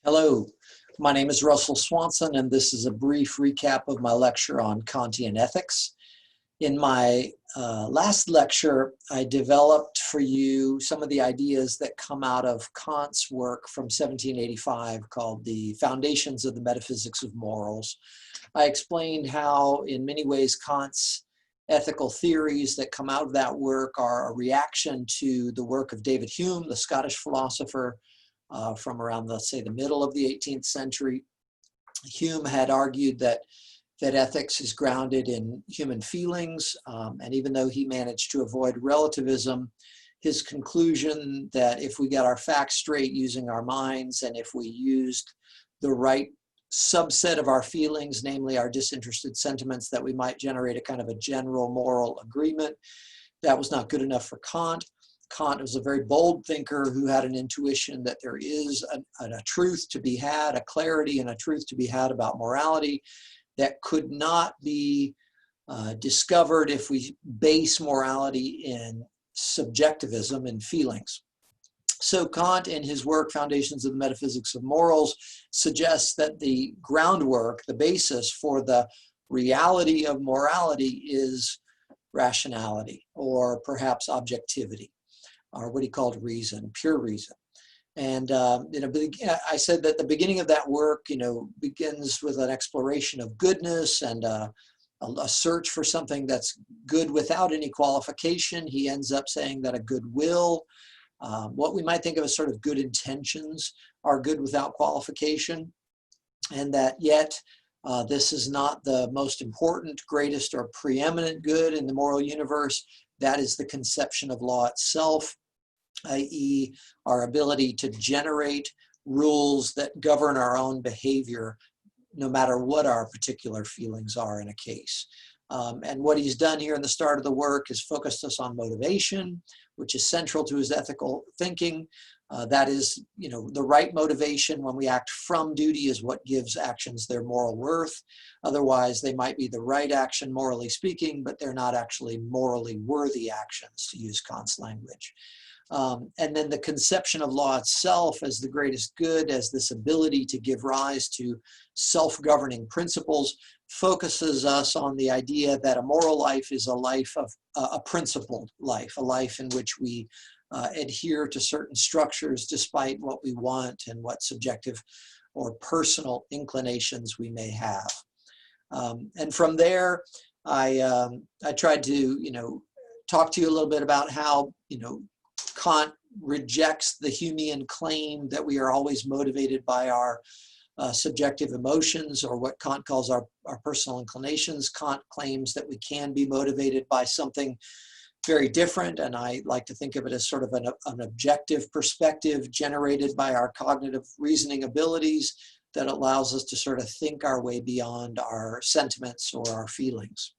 Hello, my name is Russell Swanson, and this is a brief recap of my lecture on Kantian ethics. In my last lecture, I developed for you some of the ideas that come out of Kant's work from 1785 called The Foundations of the Metaphysics of Morals. I explained how, in many ways, Kant's ethical theories that come out of that work are a reaction to the work of David Hume, the Scottish philosopher, from around, let's say, the middle of the 18th century. Hume had argued that ethics is grounded in human feelings, and even though he managed to avoid relativism, his conclusion that if we got our facts straight using our minds, and if we used the right subset of our feelings, namely our disinterested sentiments, that we might generate a kind of a general moral agreement. That was not good enough for Kant. Kant was a very bold thinker who had an intuition that there is a truth to be had, a clarity and a truth to be had about morality that could not be discovered if we base morality in subjectivism and feelings. So Kant, in his work, Foundations of the Metaphysics of Morals, suggests that the groundwork, the basis for the reality of morality is rationality, or perhaps objectivity, or what he called reason, pure reason. And I said that the beginning of that work, begins with an exploration of goodness and a search for something that's good without any qualification. He ends up saying that a good will, what we might think of as sort of good intentions, are good without qualification, and that yet this is not the most important, greatest, or preeminent good in the moral universe. That is the conception of law itself, i.e., our ability to generate rules that govern our own behavior, no matter what our particular feelings are in a case. And what he's done here in the start of the work is focused us on motivation, which is central to his ethical thinking. That is, the right motivation when we act from duty is what gives actions their moral worth. Otherwise, they might be the right action, morally speaking, but they're not actually morally worthy actions, to use Kant's language. And then the conception of law itself as the greatest good, as this ability to give rise to self-governing principles, focuses us on the idea that a moral life is a life of a principled life, a life in which we adhere to certain structures despite what we want and what subjective or personal inclinations we may have. And from there, I tried to, talk to you a little bit about how, Kant rejects the Humean claim that we are always motivated by our subjective emotions, or what Kant calls our personal inclinations. Kant claims that we can be motivated by something very different, and I like to think of it as sort of an objective perspective generated by our cognitive reasoning abilities that allows us to sort of think our way beyond our sentiments or our feelings.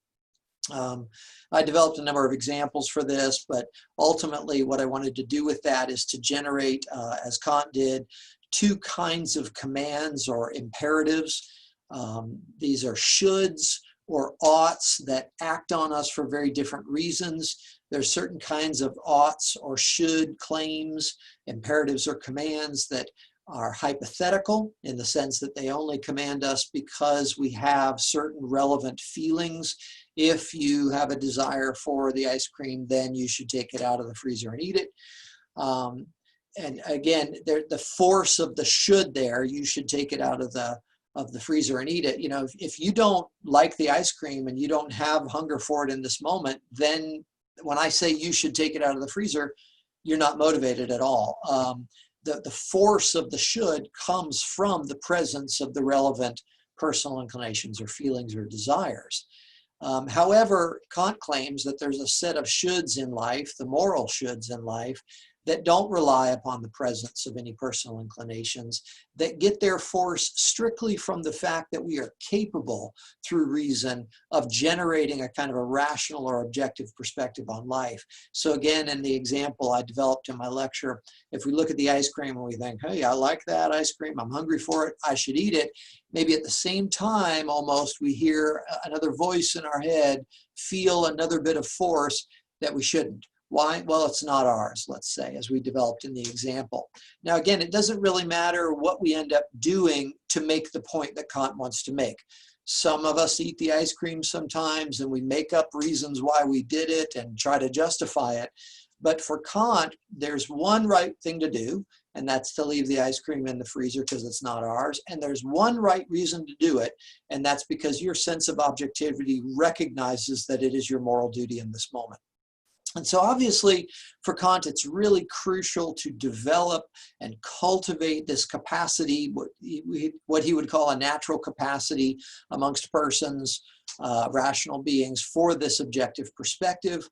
I developed a number of examples for this, but ultimately what I wanted to do with that is to generate, as Kant did, two kinds of commands or imperatives. These are shoulds or oughts that act on us for very different reasons. There's certain kinds of oughts or should claims, imperatives or commands, that are hypothetical in the sense that they only command us because we have certain relevant feelings. If you have a desire for the ice cream, then you should take it out of the freezer and eat it. And again, the force of the should there, you should take it out of the freezer and eat it. If you don't like the ice cream and you don't have hunger for it in this moment, then when I say you should take it out of the freezer, you're not motivated at all. The force of the should comes from the presence of the relevant personal inclinations or feelings or desires. However, Kant claims that there's a set of shoulds in life, the moral shoulds in life, that don't rely upon the presence of any personal inclinations, that get their force strictly from the fact that we are capable, through reason, of generating a kind of a rational or objective perspective on life. So again, in the example I developed in my lecture, if we look at the ice cream and we think, hey, I like that ice cream, I'm hungry for it, I should eat it, maybe at the same time, almost, we hear another voice in our head, feel another bit of force that we shouldn't. Why? Well, it's not ours, let's say, as we developed in the example. Now, again, it doesn't really matter what we end up doing to make the point that Kant wants to make. Some of us eat the ice cream sometimes and we make up reasons why we did it and try to justify it. But for Kant, there's one right thing to do, and that's to leave the ice cream in the freezer because it's not ours. And there's one right reason to do it, and that's because your sense of objectivity recognizes that it is your moral duty in this moment. And so obviously for Kant, it's really crucial to develop and cultivate this capacity, what he would call a natural capacity amongst persons, rational beings, for this objective perspective.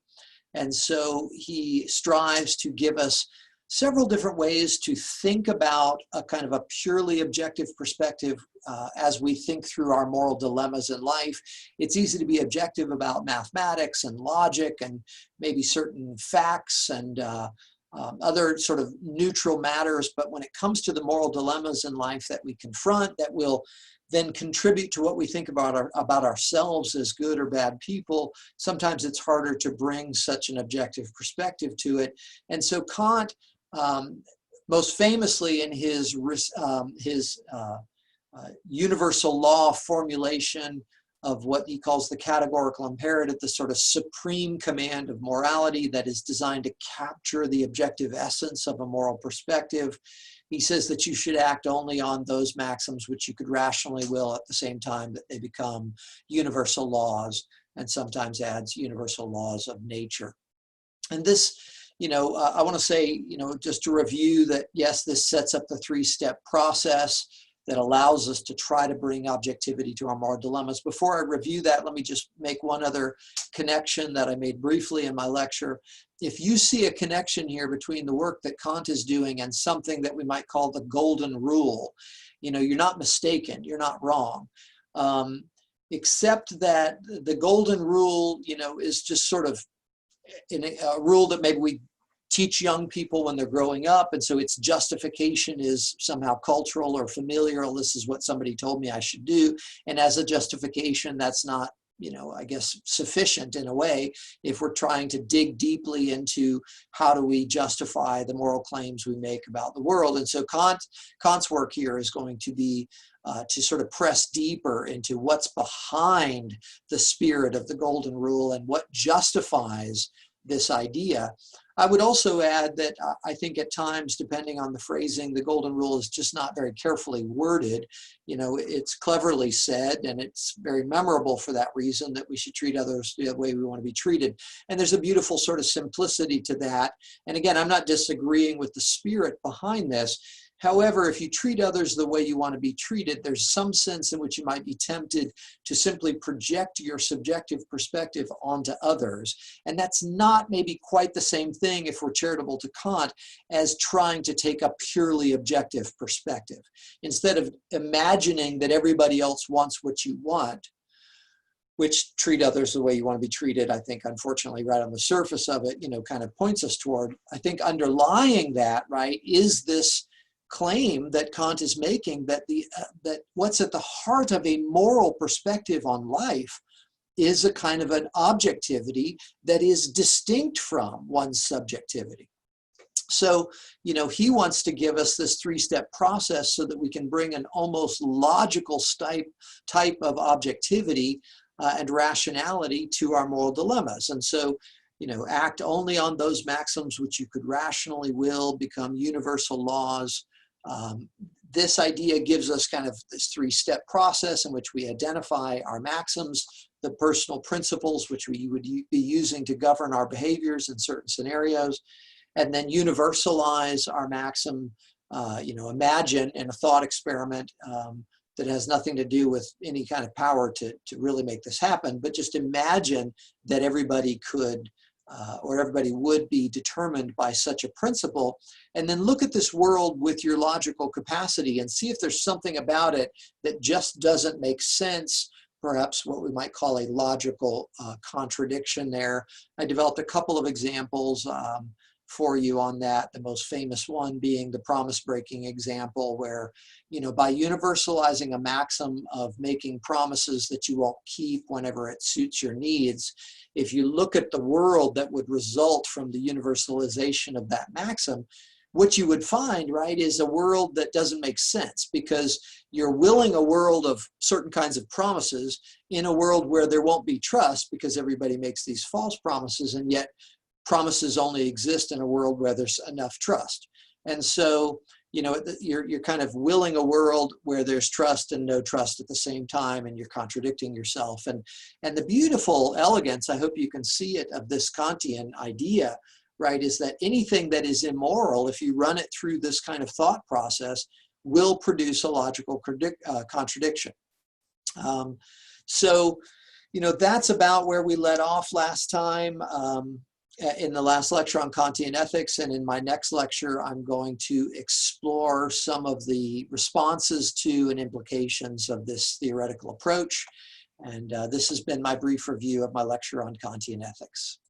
And so he strives to give us several different ways to think about a kind of a purely objective perspective as we think through our moral dilemmas in life. It's easy to be objective about mathematics and logic and maybe certain facts and other sort of neutral matters, but when it comes to the moral dilemmas in life that we confront, that will then contribute to what we think about ourselves as good or bad people, sometimes it's harder to bring such an objective perspective to it. And so Kant, most famously in his universal law formulation of what he calls the categorical imperative, the sort of supreme command of morality that is designed to capture the objective essence of a moral perspective. He says that you should act only on those maxims which you could rationally will at the same time that they become universal laws, and sometimes adds universal laws of nature. And this, I want to say, just to review that, yes, this sets up the three-step process that allows us to try to bring objectivity to our moral dilemmas. Before I review that, let me just make one other connection that I made briefly in my lecture. If you see a connection here between the work that Kant is doing and something that we might call the golden rule, you're not mistaken, you're not wrong. Except that the golden rule, is just sort of a rule that maybe we teach young people when they're growing up, and so its justification is somehow cultural or familial. This is what somebody told me I should do, and as a justification, that's not, I guess, sufficient in a way if we're trying to dig deeply into how do we justify the moral claims we make about the world. And so Kant's work here is going to be to sort of press deeper into what's behind the spirit of the golden rule and what justifies this idea. I would also add that I think at times, depending on the phrasing, the golden rule is just not very carefully worded. It's cleverly said, and it's very memorable for that reason, that we should treat others the way we want to be treated. And there's a beautiful sort of simplicity to that. And again, I'm not disagreeing with the spirit behind this. However, if you treat others the way you want to be treated, there's some sense in which you might be tempted to simply project your subjective perspective onto others. And that's not maybe quite the same thing, if we're charitable to Kant, as trying to take a purely objective perspective. Instead of imagining that everybody else wants what you want, which treat others the way you want to be treated, I think, unfortunately, right on the surface of it, kind of points us toward, I think underlying that, right, is this claim that Kant is making that that what's at the heart of a moral perspective on life is a kind of an objectivity that is distinct from one's subjectivity. So, he wants to give us this three-step process so that we can bring an almost logical type of objectivity and rationality to our moral dilemmas. And so, act only on those maxims which you could rationally will become universal laws. This idea gives us kind of this three-step process in which we identify our maxims, the personal principles which we would be using to govern our behaviors in certain scenarios, and then universalize our maxim, imagine in a thought experiment that has nothing to do with any kind of power to really make this happen, but just imagine that everybody could or everybody would be determined by such a principle, and then look at this world with your logical capacity and see if there's something about it that just doesn't make sense, perhaps what we might call a logical contradiction there. I developed a couple of examples. for you on that, the most famous one being the promise-breaking example where, by universalizing a maxim of making promises that you won't keep whenever it suits your needs, if you look at the world that would result from the universalization of that maxim, what you would find, right, is a world that doesn't make sense, because you're willing a world of certain kinds of promises in a world where there won't be trust because everybody makes these false promises, and yet promises only exist in a world where there's enough trust. And so, you're kind of willing a world where there's trust and no trust at the same time, and you're contradicting yourself. And the beautiful elegance, I hope you can see it, of this Kantian idea, right, is that anything that is immoral, if you run it through this kind of thought process, will produce a logical contradiction. So, that's about where we let off last time. In the last lecture on Kantian ethics, and in my next lecture, I'm going to explore some of the responses to and implications of this theoretical approach. And this has been my brief review of my lecture on Kantian ethics.